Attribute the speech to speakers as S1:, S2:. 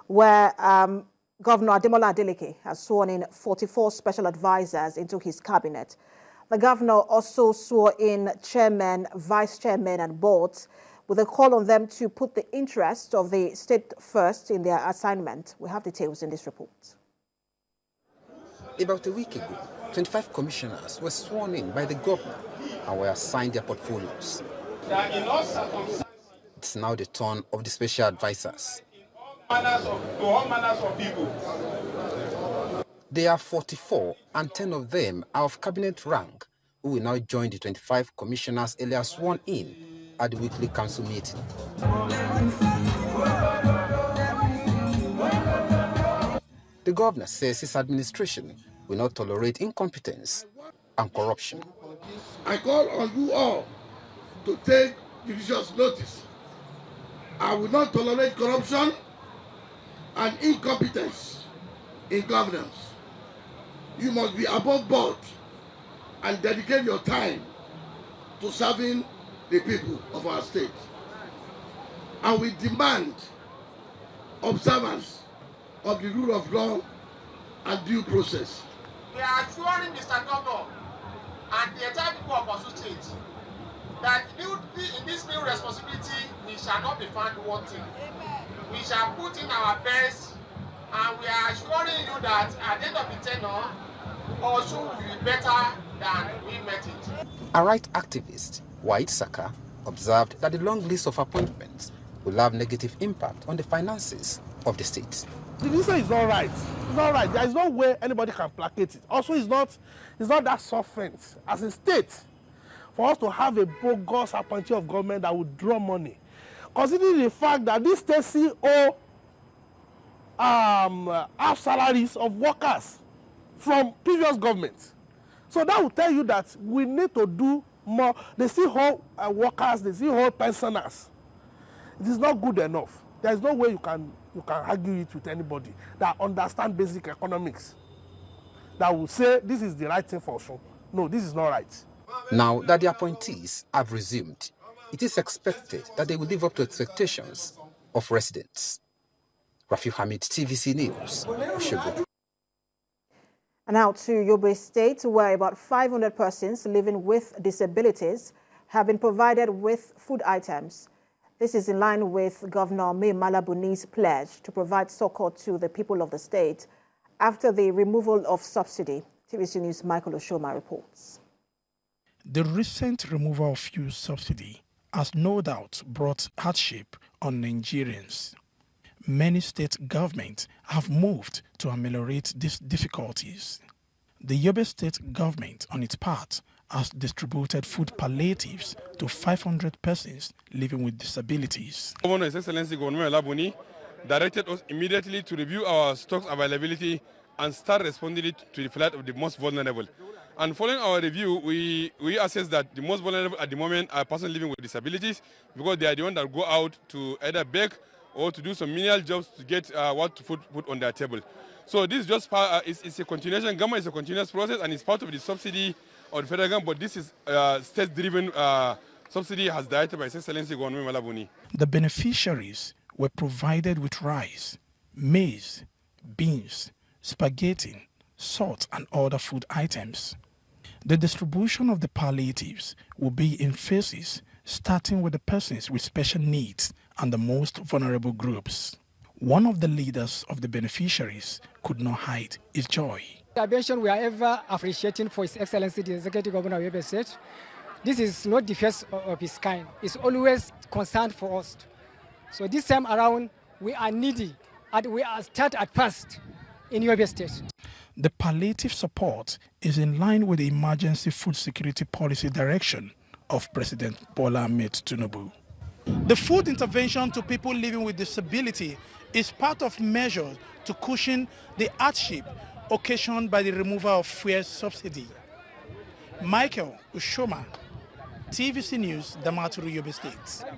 S1: where Governor Ademola Adeleke has sworn in 44 special advisors into his cabinet. The governor also swore in chairmen, vice chairmen and boards with a call on them to put the interests of the state first in their assignment. We have details in this report.
S2: About a week ago, 25 commissioners were sworn in by the governor and were assigned their portfolios. It's now the turn of the special advisors. There are 44 and 10 of them are of cabinet rank who will now join the 25 commissioners earlier sworn in at the weekly council meeting. The governor says his administration will not tolerate incompetence and corruption.
S3: I call on you all to take judicious notice. I will not tolerate corruption and incompetence in governance. You must be above board and dedicate your time to serving the people of our state. And we demand observance of the rule of law and due process.
S4: We are assuring Mr. Governor and the entire people of Osun State that in this new responsibility, we shall not be found wanting. We shall put in our best, and we are assuring you that at the end of the tenure, Osun will be better than we met it.
S2: A right activist, White Saka, observed that the long list of appointments will have negative impact on the finances of the state.
S5: The reason is not right. It's not right. There is no way anybody can placate it. Also, it's not that softened as a state for us to have a bogus appointee of government that will draw money. Considering the fact that this state CEO have salaries of workers from previous governments. So that will tell you that we need to do more. They still hold workers, they still hold pensioners. It is not good enough. There is no way you can argue it with anybody that understands basic economics, that will say this is the right thing for us. No, this is not right.
S2: Now that the appointees have resumed, it is expected that they will live up to expectations of residents. Rafiu Hamid, TVC News, Oshogo.
S1: And now to Yobe State, where about 500 persons living with disabilities have been provided with food items. This is in line with Governor Mai Mala Buni's pledge to provide succor to the people of the state after the removal of subsidy. TVC News' Michael Oshoma reports.
S6: The recent removal of fuel subsidy has no doubt brought hardship on Nigerians. Many state governments have moved to ameliorate these difficulties. The Yobe State government, on its part, has distributed food palliatives to 500 persons living with disabilities.
S7: Governor, His Excellency Governor Adeleke directed us immediately to review our stocks availability and start responding to the plight of the most vulnerable. And following our review, we assess that the most vulnerable at the moment are persons living with disabilities, because they are the ones that go out to either beg or to do some menial jobs to get what to put on their table. So this is just it's a continuation. Government is a continuous process, and it's part of the subsidy of the federal government, but this is state-driven subsidy as directed by His Excellency Governor Mai Mala Buni.
S6: The beneficiaries were provided with rice, maize, beans, spaghetti, salt and other food items. The distribution of the palliatives will be in phases, starting with the persons with special needs and the most vulnerable groups. One of the leaders of the beneficiaries could not hide his joy.
S8: The intervention we are ever appreciating for His Excellency the Executive Governor of Yobe State. This is not the first of its kind. It's always concerned for us. So this time around, we are needy and we are start at first in Yobe State.
S6: The palliative support is in line with the emergency food security policy direction of President Bola Ahmed Tinubu. The food intervention to people living with disability is part of measures to cushion the hardship occasioned by the removal of fuel subsidy. Michael Ushoma, TVC News, Damaturu, Yobe State.